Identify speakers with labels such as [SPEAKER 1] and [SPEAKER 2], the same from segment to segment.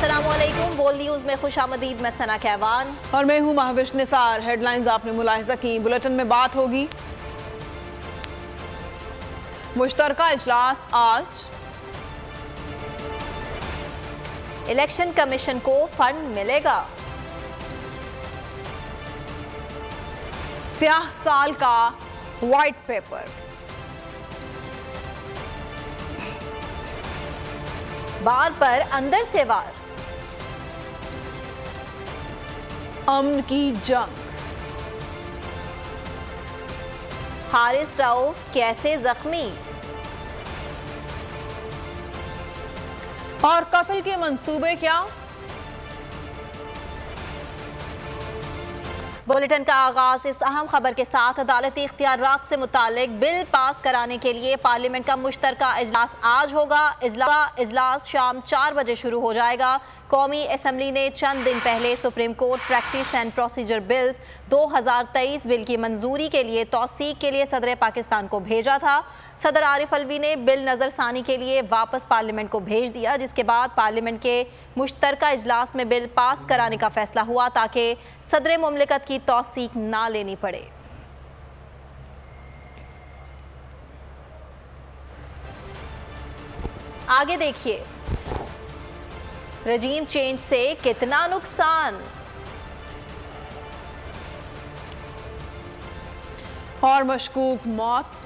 [SPEAKER 1] अस्सलामुअलैकुम, बोल न्यूज़ में खुशामदीद। मैं सना कहवान
[SPEAKER 2] और मैं हूं महविश निसार। हेडलाइंस आपने मुलाहिजा की, बुलेटिन में बात होगी। मुश्तरका इजलास आज।
[SPEAKER 1] इलेक्शन कमीशन को फंड मिलेगा।
[SPEAKER 2] स्याह साल का व्हाइट पेपर।
[SPEAKER 1] बार पर अंदर से वार।
[SPEAKER 2] अमन की जंग।
[SPEAKER 1] हारिस रऊफ कैसे जख्मी।
[SPEAKER 2] और कत्ल के मंसूबे क्या।
[SPEAKER 1] बुलेटिन का आगाज इस अहम खबर के साथ। अदालती इख्तियारात से मुतालिक बिल पास कराने के लिए पार्लियामेंट का मुश्तरका इजलास आज होगा। इजलास शाम 4 बजे शुरू हो जाएगा। कौमी असम्बली ने चंद दिन पहले supreme court practice and procedure bills 2023 bill की मंजूरी के लिए तौसीक के लिए सदर पाकिस्तान को भेजा था। सदर आरिफ अलवी ने बिल नज़रसानी के लिए वापस पार्लियामेंट को भेज दिया, जिसके बाद पार्लियामेंट के मुश्तरका इजलास में बिल पास कराने का फैसला हुआ ताकि सदर मुमलिकत की तौसीक ना लेनी पड़े। आगे देखिए, रजीम चेंज से कितना नुकसान।
[SPEAKER 2] और मशकूक मौत।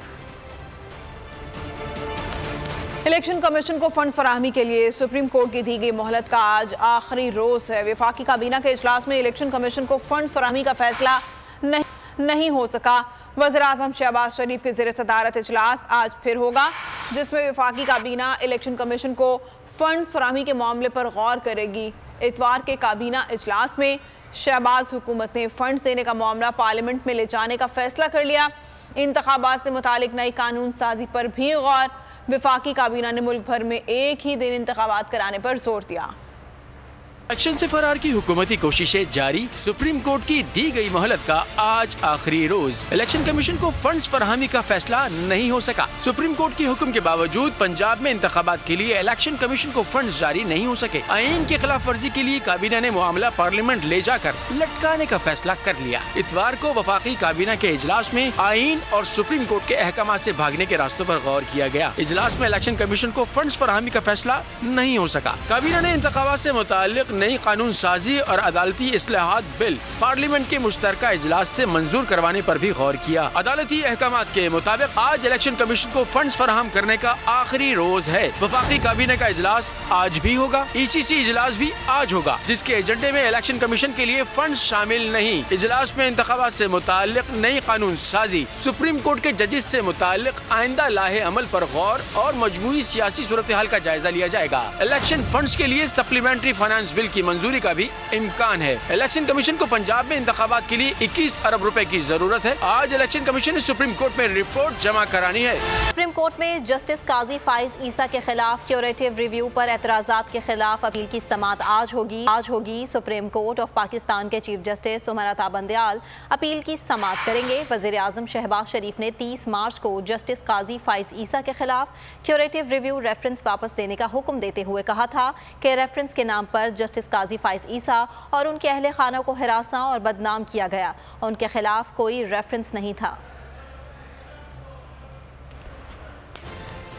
[SPEAKER 2] इलेक्शन कमीशन को फंड फराहमी के लिए सुप्रीम कोर्ट की दी गई मोहलत का आज आखिरी रोज है। वफाकी काबीना के इजलास में इलेक्शन कमीशन को फंड फराहमी का फैसला नहीं हो सका। वज़ीर आज़म शहबाज शरीफ के ज़ेर सदारत इजलास आज फिर होगा, जिसमें वफाकी काबीना इलेक्शन कमीशन को फंड फराहमी के मामले पर गौर करेगी। इतवार के काबीना इजलास में शहबाज हुकूमत ने फंड देने का मामला पार्लियामेंट में ले जाने का फैसला कर लिया। इंतखाबात से मुतालिक नई कानून साजी पर भी गौर। वफाकी काबीना ने मुल्क भर में एक ही दिन इंतखाबात कराने पर जोर दिया।
[SPEAKER 3] इलेक्शन से फरार की हुकूमती कोशिशें जारी। सुप्रीम कोर्ट की दी गई मोहलत का आज आखिरी रोज। इलेक्शन कमीशन को फंड्स फराहमी का फैसला नहीं हो सका। सुप्रीम कोर्ट के हुक्म के बावजूद पंजाब में इंतखाबात के लिए इलेक्शन कमीशन को फंड्स जारी नहीं हो सके। आईन की खिलाफ वर्जी के लिए काबीना ने मामला पार्लियामेंट ले जाकर लटकाने का फैसला कर लिया। इतवार को वफाकी काबीना के इजलास में आईन और सुप्रीम कोर्ट के अहकाम से भागने के रास्तों पर गौर किया गया। इजलास में इलेक्शन कमीशन को फंड्स फराहमी का फैसला नहीं हो सका। काबीना ने इंतखाबात से मुताल्लिक नई कानून साजी और अदालती इस्लाहात बिल पार्लियामेंट के मुश्तरका इजलास से मंजूर करवाने पर भी गौर किया। अदालती अहकामात के मुताबिक आज इलेक्शन कमीशन को फंड्स फराहम करने का आखिरी रोज है। वफाकी काबीना का इजलास आज भी होगा। ECC इजलास भी आज होगा, जिसके एजेंडे में इलेक्शन कमीशन के लिए फंड शामिल नहीं। इजलास में इंतखाबात से मुताल्लिक नई कानून साजी, सुप्रीम कोर्ट के जजेस से मुताल्लिक आइंदा लाहे अमल पर गौर और मजमूई सियासी सूरत हाल का जायजा लिया जाएगा। इलेक्शन फंड्स के लिए सप्लीमेंट्री फाइनेंस बिल की मंजूरी का भी इम्कान है। इलेक्शन कमीशन को पंजाब में इंतखाबात के लिए 21 अरब रुपए की जरूरत है। आज इलेक्शन कमीशन ने सुप्रीम कोर्ट में रिपोर्ट जमा करानी है।
[SPEAKER 1] सुप्रीम कोर्ट में जस्टिस काजी फाइज ईसा के खिलाफ क्यूरेटिव रिव्यू पर एतराजात के खिलाफ अपील की समाअत आज होगी। सुप्रीम कोर्ट ऑफ पाकिस्तान के chief justice Umar Ata Bandial appeal की समाअत करेंगे। वज़ीर आज़म शहबाज शरीफ ने 30 मार्च को जस्टिस काजी फाइज ईसा के खिलाफ क्यूरेटिव रिव्यू रेफरेंस वापस देने का हुक्म देते हुए कहा था कि रेफरेंस के नाम पर जस्टिस काजी फाइज ईसा और उनके अहले खाना को हिरासा और बदनाम किया गया। उनके खिलाफ कोई रेफरेंस नहीं था।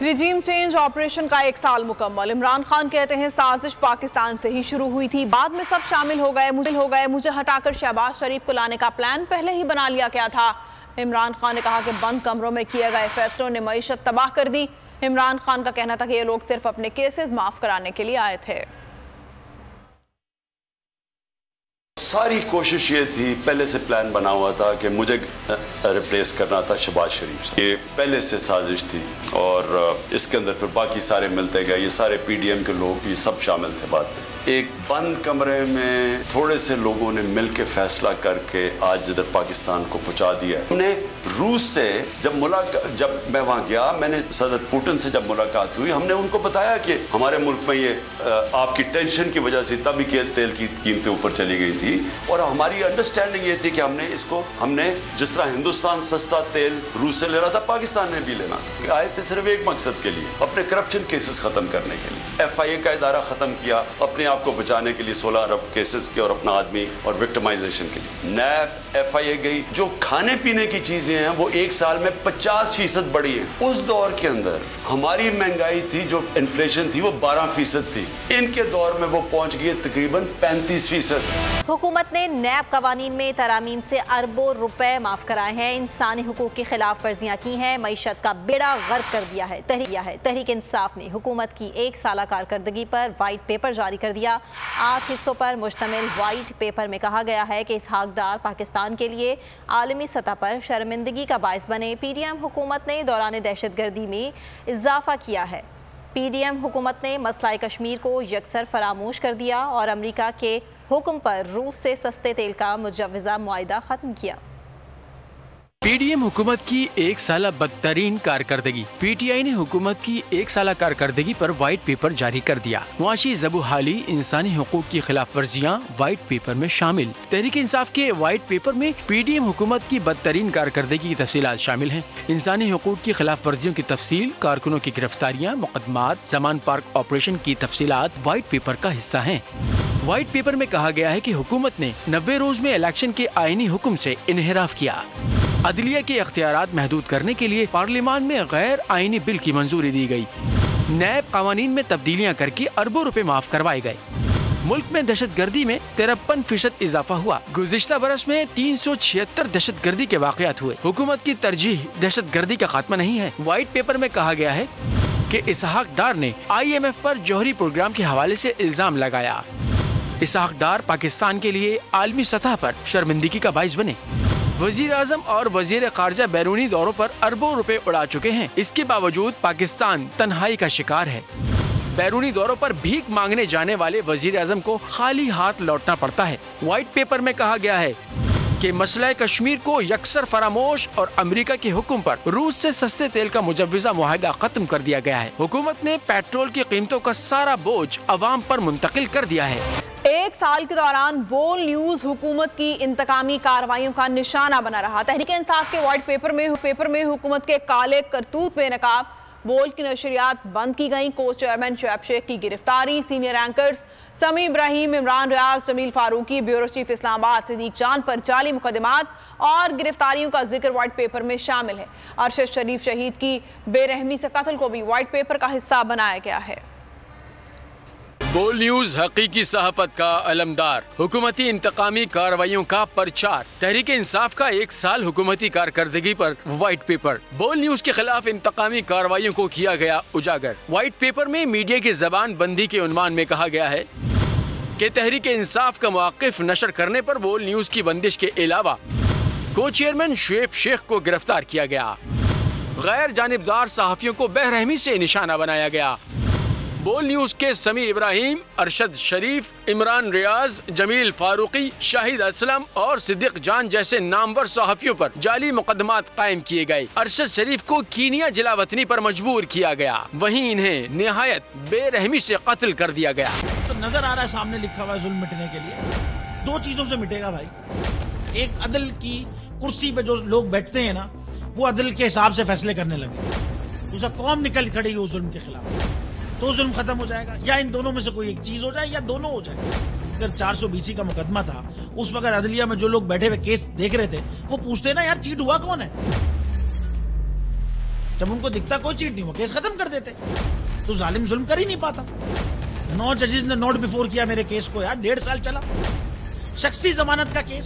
[SPEAKER 2] रिजीम चेंज ऑपरेशन का 1 साल मुकम्मल। इमरान खान कहते हैं साजिश पाकिस्तान से ही शुरू हुई थी, बाद में सब शामिल हो गए। मुझे हटाकर शहबाज शरीफ को लाने का प्लान पहले ही बना लिया गया था। इमरान खान ने कहा कि बंद कमरों में किए गए फैसलों ने मईशत तबाह कर दी। इमरान खान का कहना था कि ये लोग सिर्फ अपने केसेस माफ कराने के लिए आए थे।
[SPEAKER 4] सारी कोशिश ये थी, पहले से प्लान बना हुआ था कि मुझे रिप्लेस करना था शहबाज शरीफ से। ये पहले से साजिश थी और इसके अंदर फिर बाकी सारे मिलते गए। ये सारे PDM के लोग ये सब शामिल थे। बाद में एक बंद कमरे में थोड़े से लोगों ने मिलकर फैसला करके आज इधर पाकिस्तान को पहुंचा दिया। हमने रूस से जब मैं वहां गया, मैंने सदर पुतिन से जब मुलाकात हुई, हमने उनको बताया कि हमारे मुल्क में ये आपकी टेंशन की वजह से तभी तेल की कीमतें ऊपर चली गई थी और हमारी अंडरस्टैंडिंग ये थी कि हमने जिस तरह हिंदुस्तान सस्ता तेल रूस से ले रहा था, पाकिस्तान ने भी लेना था। आए थे सिर्फ एक मकसद के लिए, अपने करप्शन केसेस खत्म करने के लिए। FIA का इदारा खत्म किया, अपने आप आप को बचाने के लिए 16 अरब केसेस के और अपना आदमी और विक्टिमाइजेशन के लिए नैब FIA गई। जो खाने पीने की चीजें हैं वो एक साल में 50% बढ़ी है। उस दौर के अंदर हमारी महंगाई थी, जो इन्फ्लेशन थी वो 12% थी, इनके दौर में वो पहुंच गई तकरीबन 35%।
[SPEAKER 1] हुकूमत ने नैब कवानीन में तरामीम से अरबों रुपए माफ कराए हैं, इंसानी हुकूक की खिलाफ वर्जियां की हैं, मईशत का बेड़ा गर्क कर दिया है। तहरीक इंसाफ ने हुकूमत की 1 साला कारकर्दगी पर वाइट पेपर जारी कर दिया। 8 हिस्सों पर मुश्तमिल वाइट पेपर में कहा गया है कि इसहाक डार पाकिस्तान के लिए आलमी सतह पर शर्मिंदगी का बायस बने। PDM हुकूमत ने दौरान दहशतगर्दी में इजाफा किया है। PDM हुकूमत ने मसला कश्मीर को यकसर फरामोश कर दिया और अमरीका के हुक्म पर रूस से सस्ते तेल का मुजव्वज़ा मुआहिदा ख़त्म किया।
[SPEAKER 3] PDM हुकूमत की 1 साला बदतरीन कारकर्दगी। PTI ने हुकूमत की 1 साला कारकर्दगी पर वाइट पेपर जारी कर दिया। मुआशी ज़बूहाली, इंसानी हुकूक की खिलाफ वर्जियाँ वाइट पेपर में शामिल। तहरीक इंसाफ के वाइट पेपर में PDM हुकूमत की बदतरीन कारकर्दगी की तफसीलात शामिल हैं। इंसानी हुकूक की खिलाफ वर्जियों की तफसील, कारकुनों की गिरफ्तारियाँ, मुकदमात, जमान पार्क ऑपरेशन की तफसीलात वाइट पेपर का हिस्सा हैं। वाइट पेपर में कहा गया है कि हुकूमत ने 90 रोज में इलेक्शन के आईनी हुक्म से इन्हिराफ किया। अदलिया के इख्तियारात महदूद करने के लिए पार्लियामान में गैर आईनी बिल की मंजूरी दी गई। नैब कवानीन में तब्दीलियां करके अरबों रुपए माफ करवाए गए। मुल्क में दहशतगर्दी में 53% इजाफा हुआ। गुज़िश्ता बरस में 376 दहशतगर्दी के वाक़यात हुए। हुकूमत की तरजीह दहशतगर्दी का खात्मा नहीं है। वाइट पेपर में कहा गया है कि इसहाक डार ने IMF पर जौहरी प्रोग्राम के हवाले से इल्जाम लगाया। इसहाक डार पाकिस्तान के लिए आलमी सतह पर शर्मिंदगी का बाइस बने। वजीर आजम और वजीर खारजा बैरूनी दौरों पर अरबों रुपए उड़ा चुके हैं। इसके बावजूद पाकिस्तान तन्हाई का शिकार है। बैरूनी दौरों पर भीख मांगने जाने वाले वजीर आजम को खाली हाथ लौटना पड़ता है। व्हाइट पेपर में कहा गया है कि मसला कश्मीर को यकसर फरामोश और अमेरिका के हुक्म पर रूस से सस्ते तेल का मुजव्वज़ा मुआहिदा खत्म कर दिया गया है। हुकूमत ने पेट्रोल की कीमतों का सारा बोझ अवाम पर मुंतकिल कर दिया है।
[SPEAKER 2] 1 साल के दौरान बोल न्यूज हुकूमत की इंतकामी कार्रवाइयों का निशाना बना रहा। तहरीक इंसाफ के वाइट पेपर में हुकूमत के काले करतूत बेनकाब बोल की नशरियात बंद की गई। को चेयरमैन शुएब शेख की गिरफ्तारी, सीनियर एंकर्स समी इब्राहिम, इमरान रियाज, जमील फारूकी, ब्यूरो चीफ इस्लामाबाद सिद्दीक चांद पर जाली मुकदमात और गिरफ्तारियों का जिक्र व्हाइट पेपर में शामिल है। अरशद शरीफ शहीद की बेरहमी से कत्ल को भी व्हाइट पेपर का हिस्सा बनाया गया है।
[SPEAKER 3] बोल न्यूज हकीकी सहाफत का अलमदार, हुकूमती इंतकामी कार्रवाइयों का प्रचार। तहरीक इंसाफ का 1 साल हुकूमती कारकर्दगी पर व्हाइट पेपर। बोल न्यूज के खिलाफ इंतकामी कार्रवाइयों को किया गया उजागर। व्हाइट पेपर में मीडिया की जबान बंदी के उन्वान में कहा गया है कि तहरीक इंसाफ का मौक़िफ़ नशर करने पर बोल न्यूज की बंदिश के अलावा को चेयरमैन शुएब शेख को गिरफ्तार किया गया। गैर जानिबदार सहाफ़ियों को बेरहमी से निशाना बनाया गया। बोल न्यूज के समी इब्राहिम, अरशद शरीफ, इमरान रियाज, जमील फारूकी, शाहिद असलम और सिद्दीक जान जैसे नामवर सहाफियों पर जाली मुकदमात कायम किए गए। अरशद शरीफ को कीनिया जिला वतनी पर मजबूर किया गया। वहीं इन्हें निहायत बेरहमी से कत्ल कर दिया गया।
[SPEAKER 5] तो नजर आ रहा है सामने लिखा हुआ है जुल्म मिटने के लिए 2 चीजों से मिटेगा भाई। एक, अदल की कुर्सी पे जो लोग बैठते हैं ना, वो अदल के हिसाब से फैसले करने लगे। दूसरा, कौम निकल खड़ी उस जुल्म के खिलाफ, तो जुल्म खत्म हो जाएगा। या इन दोनों में से कोई एक चीज हो जाए या दोनों हो जाए। अगर 420 का मुकदमा था, उस वक्त अदलिया में जो लोग बैठे हुए केस देख रहे थे, वो पूछते ना यार चीट हुआ कौन है। जब उनको दिखता कोई चीट नहीं हुआ, केस खत्म कर देते। तो जालिम जुल्म कर ही नहीं पाता। 9 जजेस ने नोट बिफोर किया मेरे केस को यार, 1.5 साल चला। शख्सी जमानत का केस,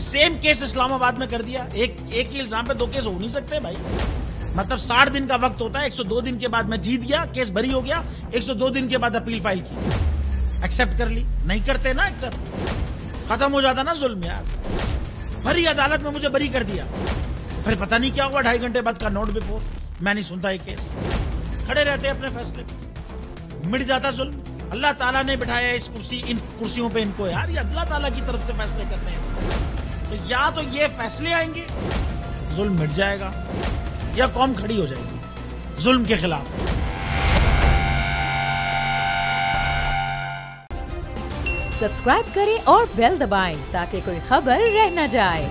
[SPEAKER 5] सेम केस इस्लामाबाद में कर दिया। एक ही इल्जाम पे 2 केस हो नहीं सकते भाई। मतलब 60 दिन का वक्त होता है। 102 दिन के बाद मैं जीत गया, केस बरी हो गया। 102 दिन के बाद अपील फाइल की, एक्सेप्ट कर ली। नहीं करते ना एक्सेप्ट, खत्म हो जाता ना जुल्म यार। भरी अदालत में मुझे बरी कर दिया, फिर पता नहीं क्या हुआ 2.5 घंटे बाद का नोट बिफोर। मैं नहीं सुनता ये केस, खड़े रहते अपने फैसले पे, मिट जाता जुल्म। अल्लाह ताला ने बिठाया इस इन कुर्सियों पे इनको यार, ये अल्लाह ताला की तरफ से फैसले करने हैं। तो या तो ये फैसले आएंगे, जुल्म मिट जाएगा, या कौम खड़ी हो जाएगी जुल्म के खिलाफ।
[SPEAKER 6] सब्सक्राइब करें और बेल दबाएं ताकि कोई खबर रह न जाए।